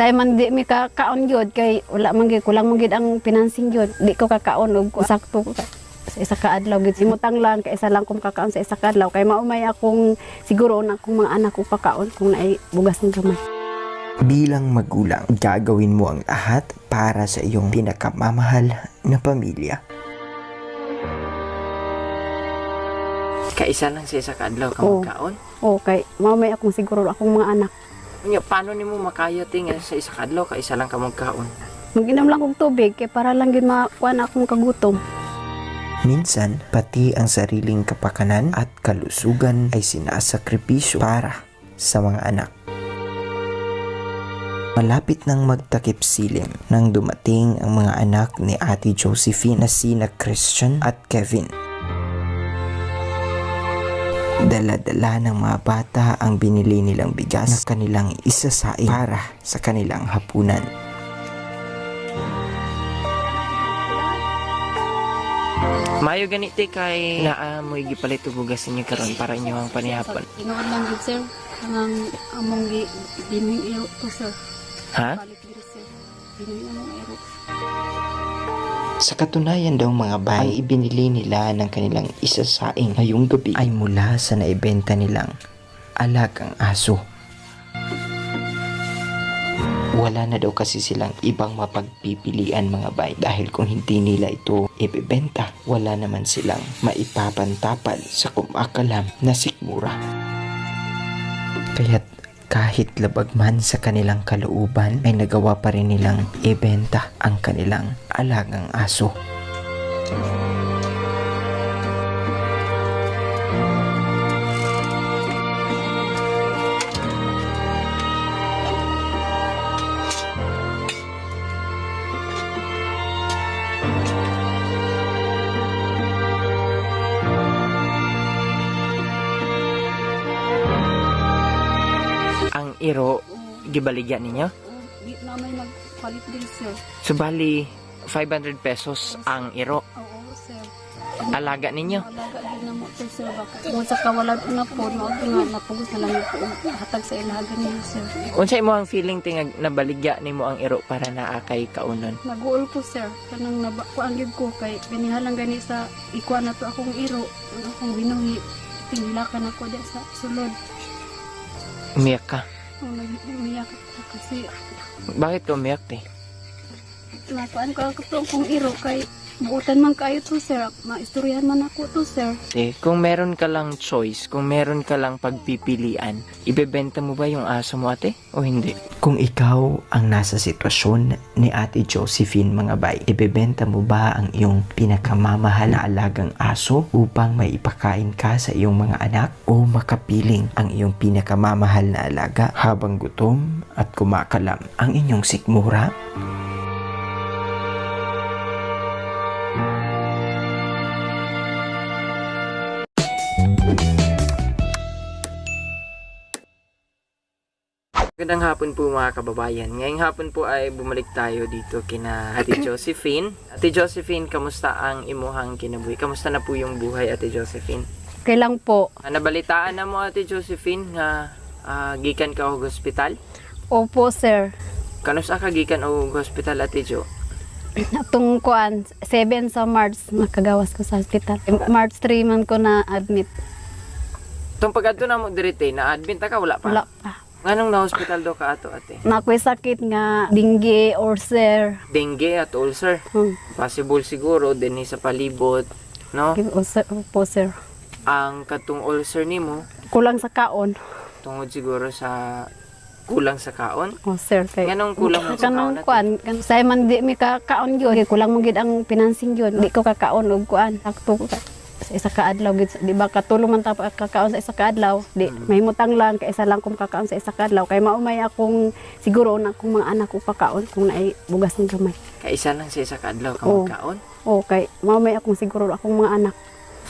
Say man di mi kakaon gyud kay wala man gyud kulang man gyud ang financing gyud. Di ko kakaon og sakto sa isa ka adlaw gyud. Simutang lang kay isa lang kong kakaon sa isa ka adlaw kay maumay akong siguro na akong mga anak ko pakaon kung naay bugas ng gamay. Bilang magulang, gagawin mo ang lahat para sa iyong pinakamamahal na pamilya. Kaisa lang sa isa ka adlaw ka magkaon? Oo, kay maumay akong siguro akong mga anak. Unya, paano nimo makaya tinga sa isa ka adlaw ka isa lang ka magkaon? Mag-inom lang og tubig kay para lang gyud makuan akong kagutom. Minsan, pati ang sariling kapakanan at kalusugan ay sinasakripisyo para sa mga anak. Malapit nang magtakip silim nang dumating ang mga anak ni Ate Josephine na sina Christian at Kevin. Dala-dala ng mga bata ang binili nilang bigas na kanilang isasaing para sa kanilang hapunan. Mayo ganiti kay naamoy gipalit og bugas ninyo karon para inyo ang panihapon. Tinuod lang gid sir, ang among dining iyo to sir. Ha? Palit diri sir. Dining among ero. Sa katunayan daw mga bay, ibinili nila ng kanilang isasaing ngayong gabi ay mula sa naibenta nilang alagang aso. Wala na daw kasi silang ibang mapagpipilian mga bay dahil kung hindi nila ito ibebenta, wala naman silang maipapantapal sa kumakalam na sikmura. Kaya't kahit labag man sa kanilang kalooban ay nagawa pa rin nilang ibenta ang kanilang alagang aso. Ang iro, gibaligyan ninyo? Di na may nagpalit din sir. So bali, 500 pesos ang iro. Oo sir. Alaga ninyo? Alaga din na mo to sir baka. Kung sa kawalad na po, mao nga napugos na lang po hatag sa ilagan niyo sir. Unsay mo ang feeling tingag nabaligya nimo ang iro para naa kay kaunon? Naguol ko sir, kanang nabakuan gyud ko kay ganihalang gani sa ikuan na to akong iro, ang akong binuhi. Tinglakan ako diya sa sulod. Umiyak ka? Umiyak ako kasi Bakit ka umiyak te? nakuan ko akong iro kay buutan man kayo to sir, maistoryahan man ako to sir. Kung meron ka lang choice, kung meron ka lang pagpipilian, ibebenta mo ba yung aso mo ate o hindi? Kung ikaw ang nasa sitwasyon ni Ate Josephine mga bay, ibebenta mo ba ang iyong pinakamamahal na alagang aso upang maipakain ka sa iyong mga anak o makapiling ang iyong pinakamamahal na alaga habang gutom at kumakalam ang inyong sikmura? Magandang hapon po mga kababayan. Ngayong hapon po ay bumalik tayo dito kina Ate Josephine. Ate Josephine, kamusta ang imuhang kinabuhi? Kamusta na po yung buhay Ate Josephine? Okay lang po. Nabalitaan na mo Ate Josephine nga gikan ka og hospital? Opo sir. Kanusa ka gikan og hospital Ate Jo? Atong kuan 7 sa March nakagawas ko sa hospital. March 3 man ko na admit. Tung pag-adto na mo dirite, na-admit ka wala pa? Wala pa. Nganong na-hospital do ka ato ate? Nakoy sakit nga dengue or sir. Dengue at ulcer. Possible siguro din sa palibot, no? Ulcer po sir. Ang katong ulcer nimo Kulang sa kaon. tungod siguro sa kulang sa kaon. O sir kay Nganong kulang mo sa kaon kanang kuan kan say man di mi kakaon gyud kay kulang mo gyud ang financing gyud. Di ko kakaon og kuan. Sakto sa isa ka adlaw gid di ba katulong man ta kakaon sa isa ka adlaw di mahimutang lang kay isa lang kong kakaon sa isa ka adlaw kay maumay akong siguro na akong mga anak ko pakaon kung naay bugas ng gamay. Kaisa lang sa isa ka adlaw ka Oo. magkaon. O kay maumay akong siguro akong mga anak.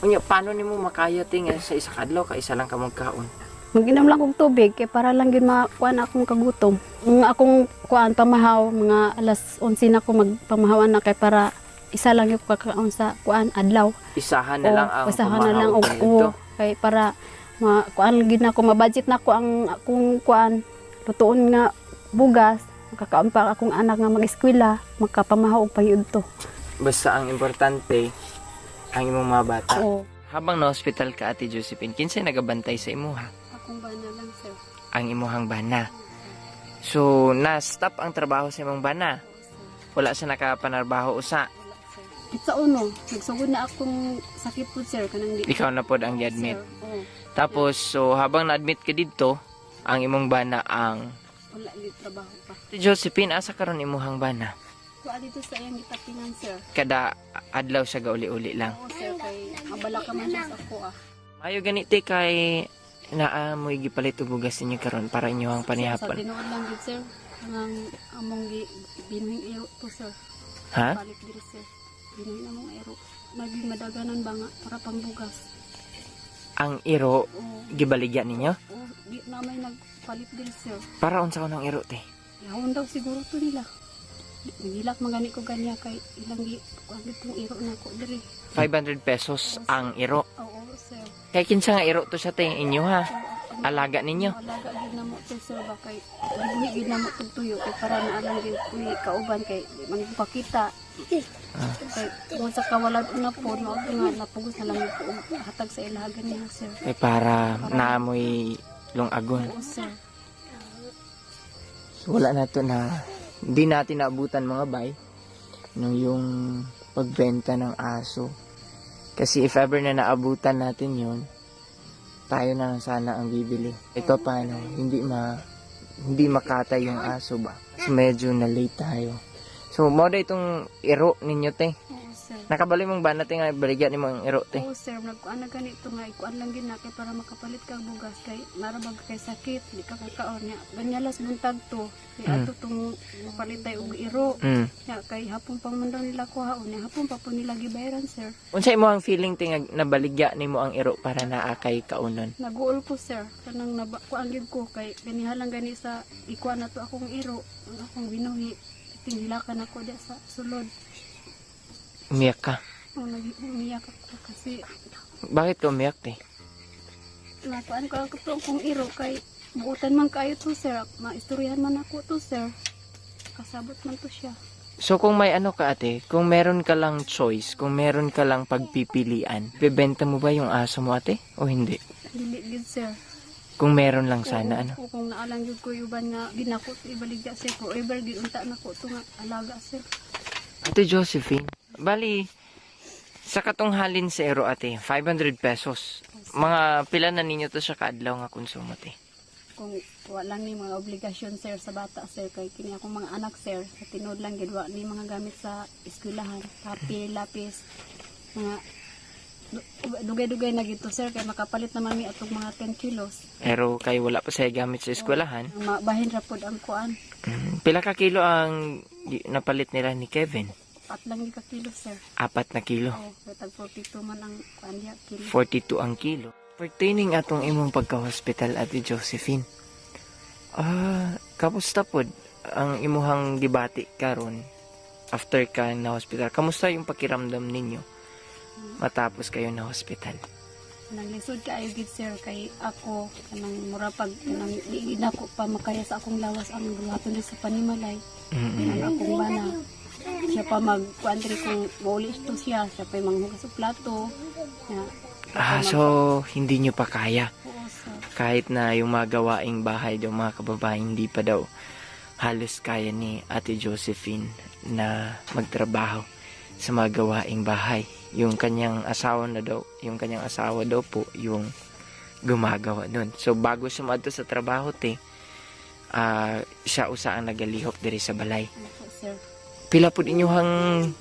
Unya paano nimo makaya tinga sa isa ka adlaw ka isa lang ka magkaon? Mag-inom lang og tubig kay para lang gyud makuan akong kagutom. Ang akong kuan pamahaw mga alas 11 na ko magpamahawan na kay para isa lang yung kakaon sa kuan adlaw. Isahan na lang ang isahan na lang pamahaw og kay para kuan gid na ko mabudget na ko ang akong kuan lutuon nga bugas Makakaon pa akong anak nga mag-eskwela, makapamahaw og payudto. Basta ang importante, ang imong mga bata. Oo. Habang na-hospital ka, Ate Josephine, kinsay nagabantay sa imuha? Akong bana lang, sir. Ang imuhang bana. So, na-stop ang trabaho sa imong bana. Wala siya nakapanarbaho usa. Sa uno, nagsugod na akong sakit po, sir. Kanang di. Ikaw na pod ang i-admit. Sir, oo. Tapos, so habang na-admit ka dito, ang imong bana ang... Wala di trabaho pa. Ate Josephine, asa karon imuhang bana? So, dito sa iyang gitapingan, sir. Kada adlaw siya gauli-uli lang. Oo, sir. Kay abala ka man siya sa ako, Mayo ganiti kay naamoy gipalit og bugas ninyo karon para inyo ang Sa panihapon. tinuod lang din, sir. Kanang among binuhing iro to, sir. Ha? Palit diri, sir. Binuhing among iro. Naging madaganan ba nga para pangbugas. Ang iro Oo. gibaligya ninyo? Oo, di na may nagpalit diri, sir. Para unsa ko ng iro te? Yawon daw siguro to nila. Nagilak magani ko ganiya kay ilang kuan itong iro na ko diri. 500 pesos ang iro. Oo, sir. Kay kinsa nga iro to sa te inyo ha? Alaga ninyo. Alaga gid na mo to, sir, ba kay gibuhi gid na mo tong tuyo kay para na alang gid kuy kauban kay magpakita. Kay kung sa kawalad una po mao nga napugos na lang ko hatag sa ilagan niya, sir. Kay para naamoy lungagon. Oo, sir. Wala na to na hindi natin naabutan mga bay nung yung pagbenta ng aso. Kasi if ever na naabutan natin yun, tayo na lang sana ang bibili. Ito paano, hindi makatay yung aso ba? So medyo na late tayo. So mo da itong iro ninyo te. Oo, sir. Nakabali mong ba natin nga baligyan ni mong iro te? Oo, sir, nagkuan na ganito nga ikuan lang gid na kay para makapalit kag bugas kay narabag kay sakit di ka kakaon niya. Ganyalas buntag to. Kay ato tong mapalitay og iro. Ya kay hapon pa man daw nila kuhaon niya. Hapon pa po nila gibayaran, sir. Unsay mo ang feeling te nga nabaligya nimo ang iro para naa kay kaunon? Naguol ko, sir. Kanang kuan gid ko kay ganihalang gani sa ikuan na to akong iro. Ang akong binuhi. Tinghilakan ako diya sa sulod. Umiyak ka. Umiyak ako kasi Bakit ka umiyak te? nakuan ko ako kung iro kay buutan man kayo to, sir. Maistoryahan man ako to, sir. Kasabot man to siya. So kung may ano ka ate, kung meron ka lang choice, kung meron ka lang pagpipilian, bebenta mo ba yung aso mo ate o hindi? Dili gid, sir. Kung meron lang sana ano. O kung naalang yun ko yuban nga ginako ibaligya, sir. Kung ever gid unta na ko to nga alaga, sir. Ate Josephine, bali sa katunghalin sa ero ate, 500 pesos. Mga pila na ninyo to sa kaadlaw nga konsumo ate. Kung wala ni mga obligasyon, sir, sa bata, sir, kay kini akong mga anak, sir, sa tinod lang gid wa ni mga gamit sa eskwelahan, papel, lapis, mga dugay-dugay na gito, sir, kay makapalit naman mi atong mga 10 kilos. Pero kay wala pa saya gamit sa eskwelahan. Mabahin ra pod ang kuan. Pila ka kilo ang napalit nila ni Kevin? 4 lang ka kilo, sir. 4 na kilo. Oo, kay tag 42 man ang kuan niya kilo. 42 ang kilo. Pertaining atong imong pagka-hospital ate Josephine. Kamusta pod ang imuhang gibati karon after ka na hospital? Kamusta yung pakiramdam ninyo matapos kayo na hospital? Nang lisod kaayo gid, sir, kay ako kanang mura pag nang di na ko pa makaya sa akong lawas ang buhaton sa panimalay. Ang akong bana. Siya pa mag-kuan diri kung mauli ito siya pa manghugas og plato. So hindi nyo pa kaya. Oo, sir. Kahit na yung mga gawaing bahay daw mga kababae, hindi pa daw halos kaya ni Ate Josephine na magtrabaho sa mga gawaing bahay. Yung kanyang asawa daw po yung gumagawa nun. So bago sumadto sa trabaho siya usa ang nagalihok diri sa balay. Ano po, sir? Pila pud inyong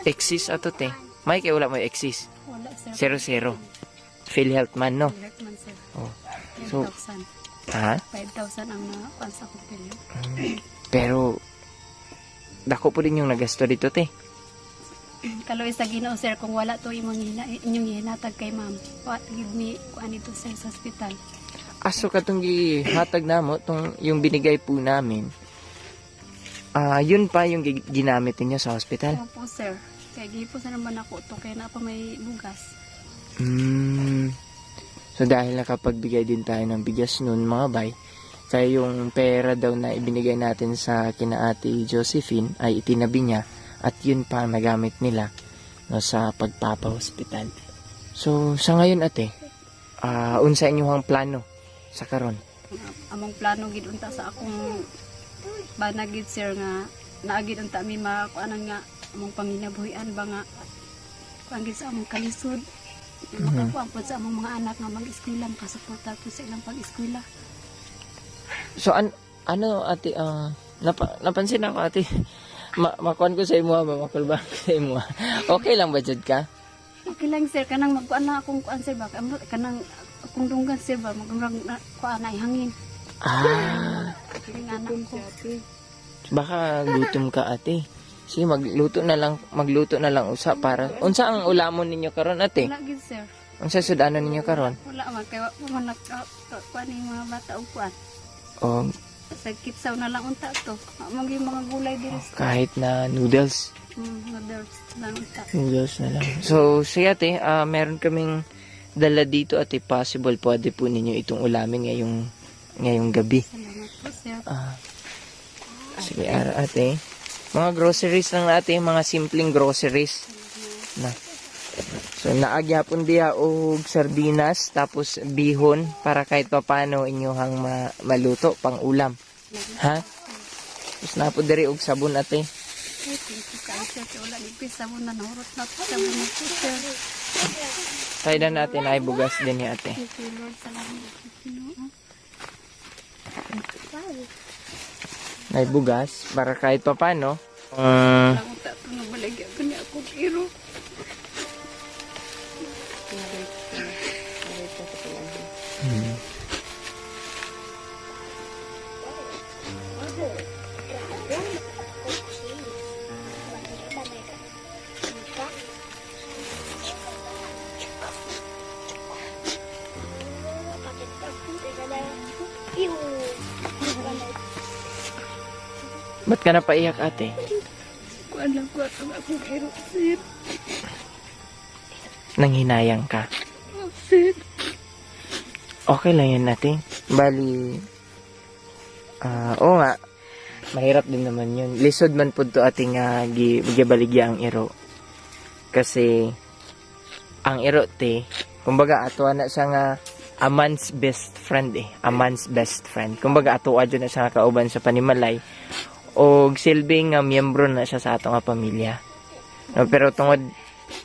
exis ato te? May kay wala mo exis. Wala, sir. 0-0. PhilHealth man no. Direct man, sir. Oh. So, 5,000. ha? 5,000 ang nakuan sa akong pili. Pero dako po din yung nagasto dito te. Kaloy sa Ginoo, sir, kung wala to inyong hinatag kay ma'am. What give me kuan ito, sir, sa hospital. Aso katong gihatag namo tong yung binigay po namin. Yun pa yung ginamit niyo sa hospital. Opo, sir. Kaya gipo sa naman ako to kaya na pa may bugas. So dahil nakapagbigay din tayo ng bigas nun mga bay, Kaya yung pera daw na ibinigay natin sa kina Ate Josephine ay itinabi niya at yun pa ang nagamit nila no, sa pagpapahospital. So, sa ngayon ate, unsa inyong plano sa karon? Among plano gid unta sa akong banagid sir nga naagid unta mi makuanan nga among panginabuhian ba nga kuan gid sa among kalisod. Makakuan po sa among mga anak nga mag-eskwela, makasuporta po sa ilang pag-eskwela. So, ano ate, napansin ako ate, makuan ko sa imo, makulbang ko sa imo. Okay lang ba jud ka? Okay lang sir, kanang magkuan na akong kuan sir ba, kanang akong dunggan sir ba, magumrang kuan na hangin. Kiling anak ko. Baka gutom ka ate. Sige, magluto na lang usa para. Unsa ang ulamon ninyo karon ate? Wala gid sir. Unsa sudanon ninyo karon? Wala man kay man kuan ni mga bata og kuan. O Sa kitsaw na lang unta to. Mga mga gulay diri. kahit na noodles. Noodles lang unta. Noodles na lang. So, sige ate, meron kaming dala dito ate, possible pwede po ninyo itong ulamin ngayong gabi. Salamat po sir. Sige ate. Mga groceries lang natin, mga simpleng groceries. Na. So, naagyapon diya og sardinas, tapos bihon, para kahit papano inyong maluto, pang ulam. Ha? Tapos napo diri og sabon ate. Thank you sir. Wala nipis sabon na nahurot na po sabon na po sir. Kaya natin ay bugas din ni ate. Thank you Lord. Salamat po Ginoo. Ay bugas, para kahit papano. Lang unta to na baligya ko niya ako kiro. Ba't ka napaiyak ate? Kuan lang ko ako kiro sir. Nanghinayang ka. Sir. Okay lang yan ate. Bali, oo nga, mahirap din naman yun. Lisod man po to ating gibaligya ang iro. Kasi, ang iro te, kumbaga ato na siya nga a man's best friend eh. A man's best friend. Kumbaga ato adyo na siya kauban sa panimalay. O silbing nga miyembro na siya sa ato nga pamilya. No, pero tungod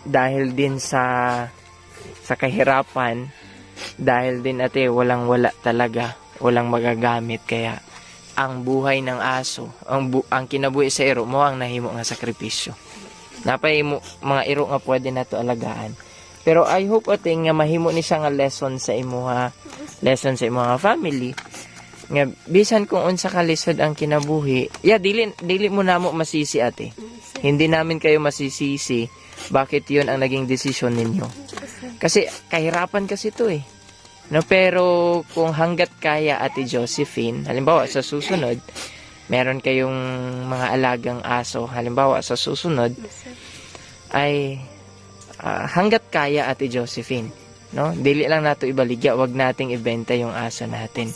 dahil din sa kahirapan, dahil din ate walang-wala talaga, walang magagamit, kaya ang buhay ng aso, ang kinabuhi sa iro mo ang nahimo nga sakripisyo. Napay mo mga iro nga pwede nato alagaan. Pero I hope ate nga mahimo ni siya nga lesson sa imuha, lesson sa imuha family. Nga bisan kung unsa ka lisod ang kinabuhi, dili mo namo masisi ate. Hindi namin kayo masisisi bakit 'yun ang naging desisyon ninyo. Kasi kahirapan kasi 'to eh. No, pero kung hanggat kaya Ate Josephine, halimbawa sa susunod, meron kayong mga alagang aso, halimbawa sa susunod, ay hanggat kaya Ate Josephine, no? Dili lang nato ibaligya, wag nating ibenta yung aso natin.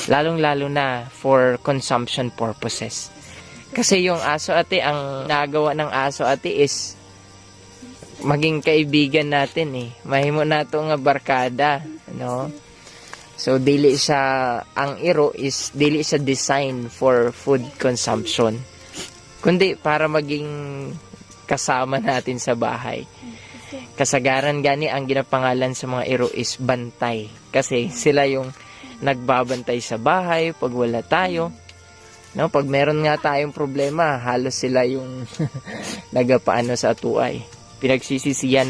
Lalong-lalo na for consumption purposes. Kasi yung aso ate, ang nagawa ng aso ate is maging kaibigan natin eh. Mahimo nato nga barkada, no? So dili siya, ang iro is dili siya design for food consumption, kundi para maging kasama natin sa bahay. Kasagaran gani ang ginapangalan sa mga iro is bantay, kasi sila yung nagbabantay sa bahay pag wala tayo, no? Pag meron nga tayong problema, halos sila yung nagapaano sa atuay. Pinagsisisihan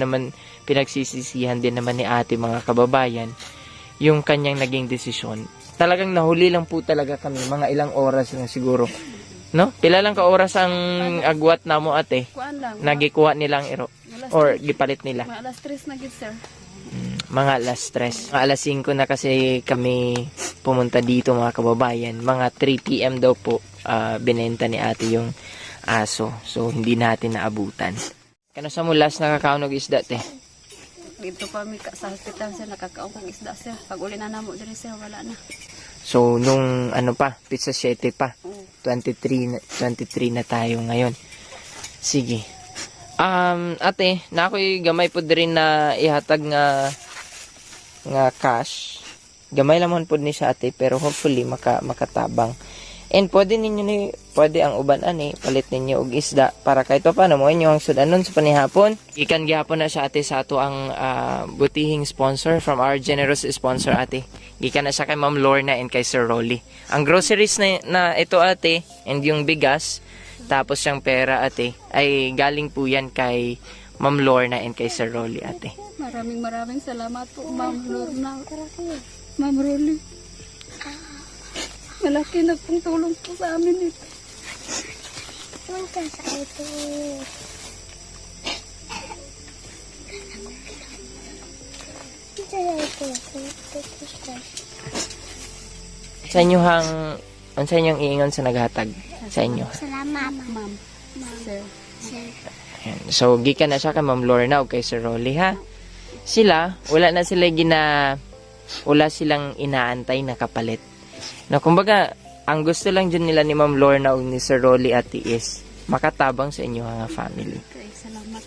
din naman ni ate, mga kababayan, yung kanyang naging desisyon. Talagang nahuli lang po talaga kami, mga ilang oras lang siguro, no? Pila lang ka oras ang agwat namo ate, Kuan lang. nagikuha nilang iro or gipalit nila. Mga alas 3 na gid sir. Mga alas 3. Mga alas 5 na kasi kami pumunta dito, mga kababayan. Mga 3 PM daw po binenta ni ate yung aso. So hindi natin naabutan. Kano sa mulas nakakaunog isda te? dito pa mi sa hospital sir, nakakaon kong isda sir. Pag uli na namo diri sir, wala na. So, nung ano pa, pizza 7 pa. Oo. 23 na tayo ngayon. Sige. Ate, na ako'y gamay po din na ihatag nga cash. Gamay lamang po ni sa ate, pero hopefully makatabang. And pwede ang uban ani, palit ninyo og isda para kahit pa paano mo inyo ang sudanon sa panihapon. Ikan gyapon na siya ate sa ato ang butihing sponsor from our generous sponsor ate. Gikan na siya kay Ma'am Lorna and kay Sir Rolly. Ang groceries na ito ate and yung bigas tapos yung pera ate ay galing po yan kay Ma'am Lorna and kay Sir Rolly ate. Maraming salamat po Ma'am Lorna. Ma'am Rolly. Malaki na pong tulong po sa amin ito. Punta sa ito. Sa inyo sa inyong iingon sa naghatag sa inyo. Salamat, Ma'am. Sir. sir. Ayan. So, gikan na siya kay Ma'am Lorna o kay Sir Rolly, ha? Sila, wala silang inaantay na kapalit. Na kumbaga, ang gusto lang dyan nila ni Ma'am Lorna o ni Sir Rolly ate is makatabang sa inyo nga family. Kay salamat.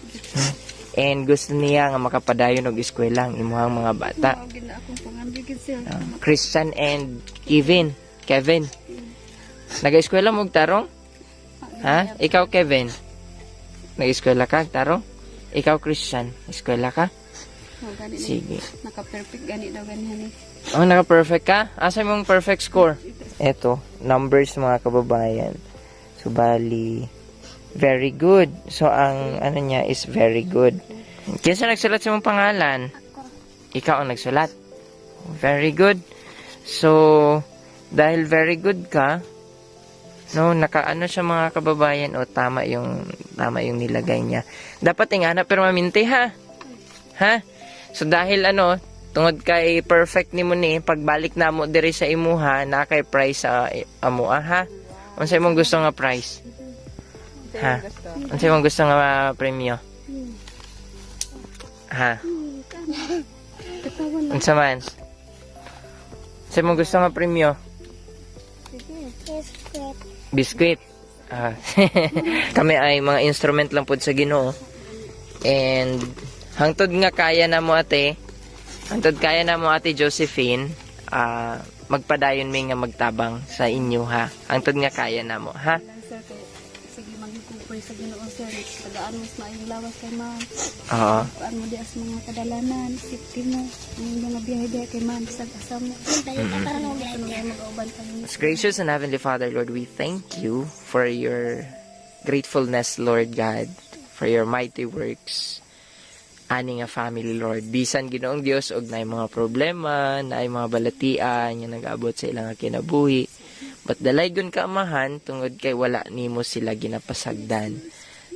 And gusto niya nga makapadayon og eskwela ang imuhang mga bata. Mao gid na akong pangambigid sir. Christian and Kevin. Nag-eskwela mo og tarong? Ha? Ikaw Kevin? Nag-eskwela ka tarong? Ikaw Christian, eskwela ka? Oh, gani na. Sige. Naka-perfect gani daw ganihan ni. Oh, naka-perfect ka? Asa mong perfect score? Eto, numbers mga kababayan. So, bali, very good. So, ang ano niya is very good. Kinsa nagsulat sa mong pangalan? Ikaw ang nagsulat. Very good. So, dahil very good ka, no, nakaano siya mga kababayan o tama yung nilagay niya. Dapat ingana pero maminte ha. Ha? So, dahil tungod kay perfect ni mo ni, pagbalik na mo diri sa imuha, na kay price sa amo ha? Unsay mong gusto nga price? Ha? Unsay mong gusto nga premyo? Ha? Unsa man? Unsay mong gusto nga premyo? Biskuit. Kami ay mga instrument lang pod sa Ginoo. And hangtod nga kaya na mo ate Josephine, magpadayon mi nga magtabang sa inyo ha. Hangtod nga kaya na mo ha. Sir, sige magkukumpay sa Ginoo sir. Tagaan mo sa maayong lawas kay ma'am. Oo. Kuan mo di as mga kadalanan, safety mo. Ang mga biyahe kay ma'am sa kasama. Balik ka parang Ano nga mag-auban kami. Most gracious and heavenly Father, Lord, we thank you for your gratefulness, Lord God, for your mighty works. Ani nga family, Lord. Bisan Ginoong Dios og naay mga problema, naay mga balatian nga nag-abot sa ilang kinabuhi. But dalaygon ka amahan tungod kay wala nimo sila ginapasagdan.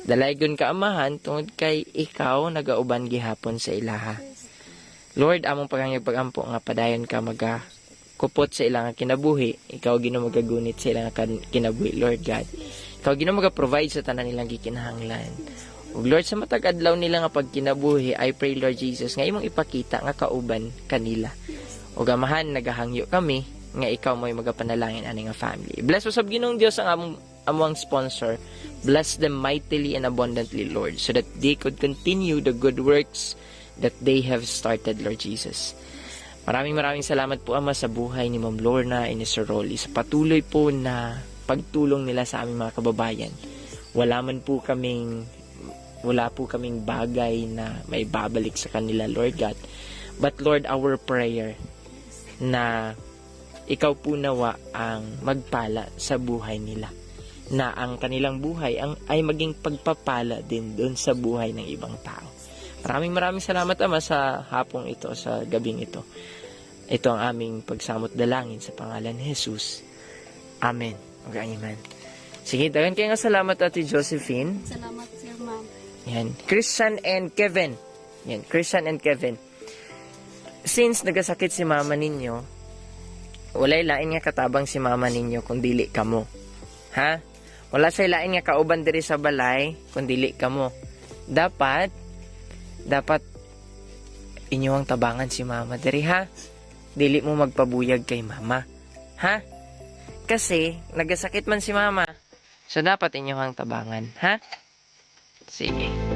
Dalaygon ka amahan tungod kay ikaw nagauban gihapon sa ilaha. Lord, among pagampo nga padayon ka kupot sa ilang kinabuhi. Ikaw Ginoo magagunit sa ilang kinabuhi, Lord God. Ikaw Ginoo provide sa tanan nilang gikinahanglan. Ug Lord, sa matag adlaw nila nga pagkinabuhi, I pray Lord Jesus nga imong ipakita nga kauban kanila. Ug amahan nagahangyo kami nga ikaw mo'y magapanalangin ani nga family. Bless usab Ginoong Dios ang among sponsor. Bless them mightily and abundantly, Lord, so that they could continue the good works that they have started, Lord Jesus. Maraming salamat po Ama sa buhay ni Ma'am Lorna and ni Sir Rolly sa patuloy po na pagtulong nila sa aming mga kababayan. Wala po kaming bagay na may babalik sa kanila, Lord God. But Lord, our prayer na ikaw po nawa ang magpala sa buhay nila. Na ang kanilang buhay ay maging pagpapala din doon sa buhay ng ibang tao. Maraming salamat Ama sa hapong ito, sa gabing ito. Ito ang aming pagsamot dalangin sa pangalan ni Jesus. Amen. Amen. Sige, dagan kayo nga salamat Ate Josephine. Salamat sir ma'am. Yan. Christian and Kevin. Yan. Christian and Kevin. Since nagasakit si mama ninyo, walay lain nga katabang si mama ninyo kung dili kamo. Ha? Wala say lain nga kauban diri sa balay kung dili kamo. Dapat inyong tabangan si mama diri ha. Dili mo magpabuyag kay mama. Ha? Kasi, nagasakit man si mama. So, dapat inyong tabangan, ha? Sige.